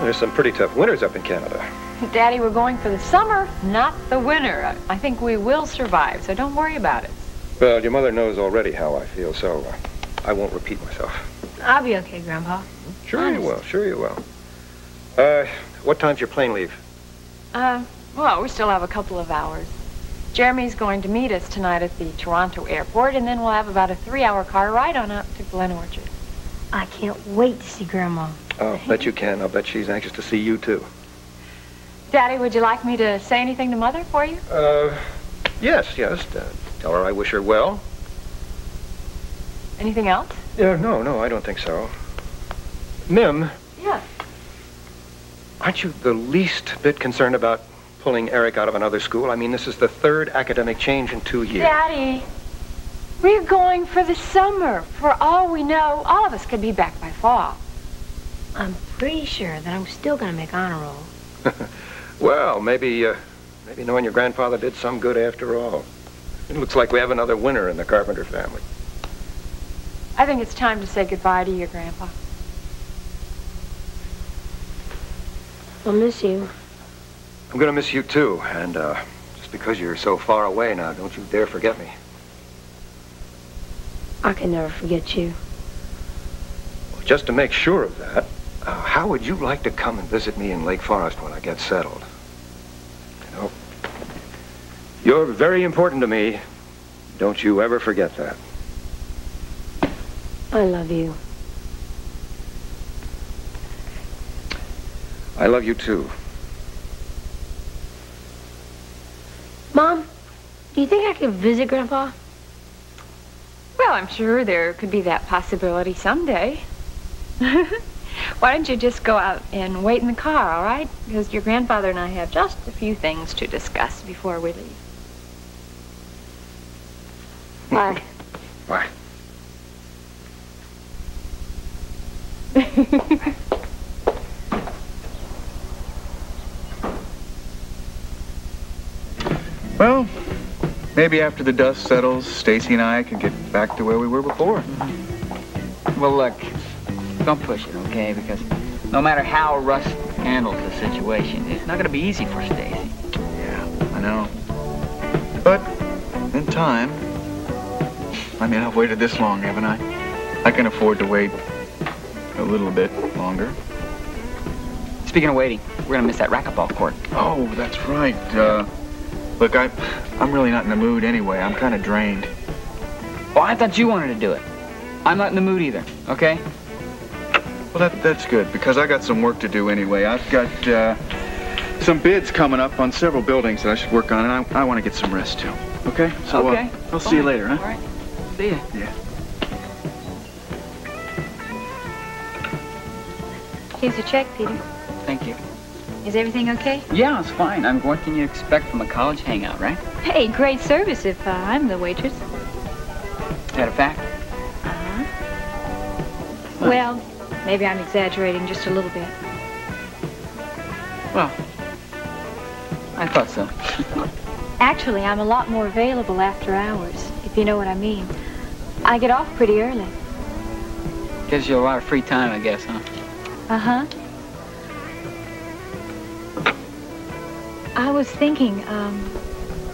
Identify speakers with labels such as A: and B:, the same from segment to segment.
A: There's some pretty tough winters up in Canada.
B: Daddy, we're going for the summer, not the winter. I think we will survive, so don't worry about it.
A: Well, your mother knows already how I feel, so I won't repeat myself.
B: I'll be okay, Grandpa.
A: Sure you will, sure you will. What time's your plane leave?
B: Well, we still have a couple of hours. Jeremy's going to meet us tonight at the Toronto airport, and then we'll have about a 3-hour car ride on out to Glen Orchard.
C: I can't wait to see Grandma.
A: Oh, bet you can. I'll bet she's anxious to see you, too.
B: Daddy, would you like me to say anything to Mother for you?
A: Yes. Tell her I wish her well.
B: Anything else?
A: No, I don't think so. Mim.
B: Yeah.
A: Aren't you the least bit concerned about pulling Erick out of another school? I mean, this is the 3rd academic change in 2 years.
B: Daddy, we're going for the summer. For all we know, all of us could be back by fall.
C: I'm pretty sure that I'm still gonna make honor roll.
A: Well, maybe knowing your grandfather did some good after all. It looks like we have another winner in the Carpenter family.
B: I think it's time to say goodbye to your Grandpa.
C: I'll miss you.
A: I'm gonna miss you too, and just because you're so far away now, don't you dare forget me.
C: I can never forget you.
A: Well, just to make sure of that, how would you like to come and visit me in Lake Forest when I get settled? You know, you're very important to me. Don't you ever forget that.
C: I love you.
A: I love you too.
C: Mom, do you think I could visit Grandpa?
B: Well, I'm sure there could be that possibility someday. Why don't you just go out and wait in the car, all right? Because your grandfather and I have just a few things to discuss before we leave.
C: Bye.
A: Bye.
D: Well, maybe after the dust settles, Stacy and I can get back to where we were before.
E: Well, look, don't push it, okay? Because no matter how Russ handles the situation, it's not going to be easy for Stacy.
D: Yeah, I know. But in time, I mean, I've waited this long, haven't I? I can afford to wait a little bit longer.
E: Speaking of waiting, we're going to miss that racquetball court.
D: Oh, that's right. Look, I'm really not in the mood anyway. I'm kind of drained.
E: Well, I thought you wanted to do it. I'm not in the mood either, okay?
D: Well, that's good, because I got some work to do anyway. I've got some bids coming up on several buildings that I should work on, and I want to get some rest, too. Okay? So,
E: okay.
D: I'll see you later, huh?
E: All right. See ya.
D: Yeah.
B: Here's a check, Peter.
E: Thank you.
B: Is everything okay?
E: Yeah, it's fine. I mean, what can you expect from a college hangout, right?
B: Hey, great service if I'm the waitress.
E: Is that a fact?
B: Uh-huh. Well, maybe I'm exaggerating just a little bit.
E: Well, I thought so.
B: Actually, I'm a lot more available after hours, if you know what I mean. I get off pretty early.
E: Gives you a lot of free time, I guess, huh?
B: Uh-huh. I was thinking,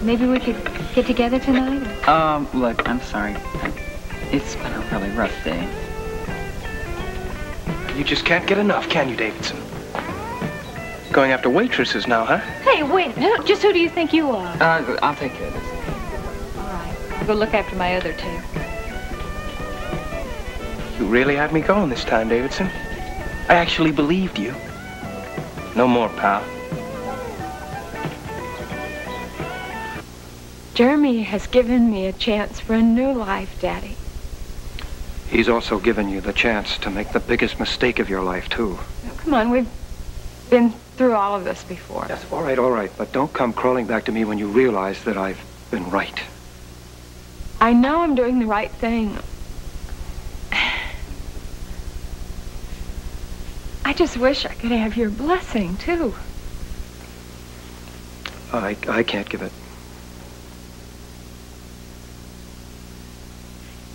B: maybe we could get together tonight?
E: Look, I'm sorry. It's been a really rough day.
F: You just can't get enough, can you, Davidson? Going after waitresses now, huh?
B: Hey, wait, just who do you think you are?
E: I'll take care of this.
B: All right, I'll go look after my other two.
F: You really had me going this time, Davidson. I actually believed you. No more, pal.
B: Jeremy has given me a chance for a new life, Daddy.
A: He's also given you the chance to make the biggest mistake of your life, too.
B: Now, come on, we've been through all of this before.
A: Yes, all right, but don't come crawling back to me when you realize that I've been right.
B: I know I'm doing the right thing. I just wish I could have your blessing, too.
A: I can't give it.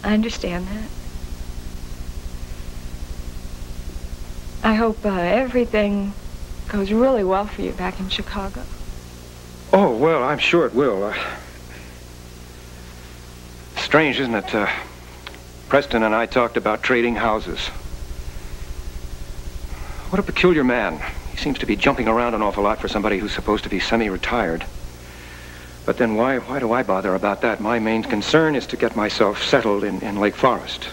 B: I understand that. I hope everything goes really well for you back in Chicago.
A: Oh, well, I'm sure it will. Strange, isn't it? Preston and I talked about trading houses. What a peculiar man. He seems to be jumping around an awful lot for somebody who's supposed to be semi-retired. But then why do I bother about that? My main concern is to get myself settled in Lake Forest.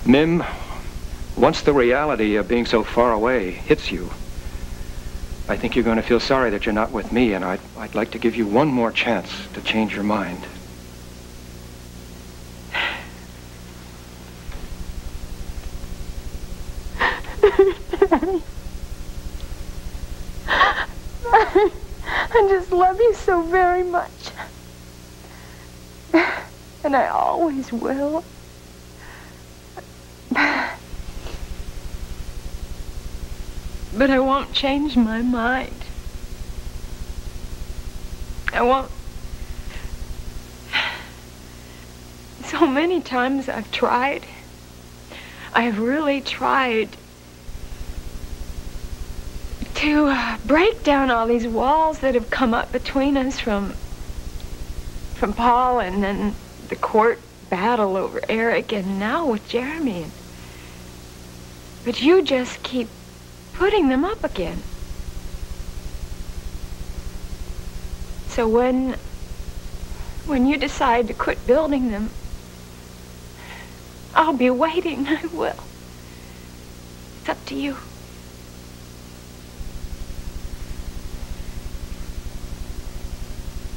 A: Mim, once the reality of being so far away hits you, I think you're going to feel sorry that you're not with me, and I'd like to give you one more chance to change your mind.
B: Daddy. I just love you so very much. And I always will. But I won't change my mind. I won't. So many times I've tried. I have really tried to break down all these walls that have come up between us from Paul, and then the court battle over Erick, and now with Jeremy. But you just keep putting them up again. So when you decide to quit building them, I'll be waiting. I will. It's up to you.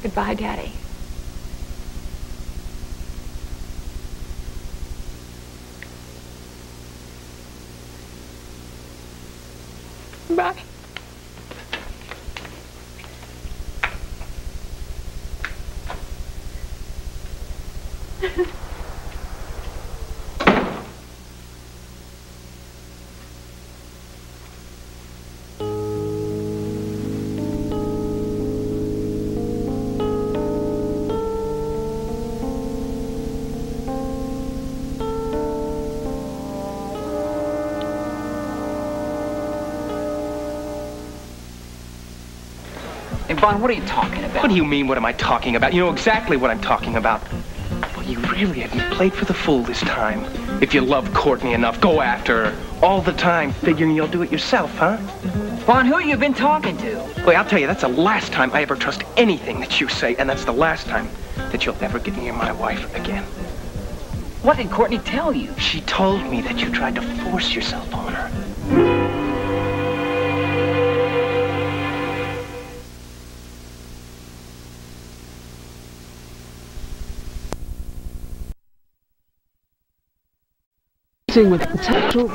B: Goodbye, Daddy. Bye.
E: Hey, Vaughn, what are you talking about?
F: What do you mean, what am I talking about? You know exactly what I'm talking about. Well, you really haven't played for the fool this time. If you love Courtney enough, go after her. All the time, figuring you'll do it yourself, huh?
E: Vaughn, who you been talking to?
F: Wait, I'll tell you, that's the last time I ever trust anything that you say, and that's the last time that you'll ever get near my wife again.
E: What did Courtney tell you?
F: She told me that you tried to force yourself on her.
G: With potential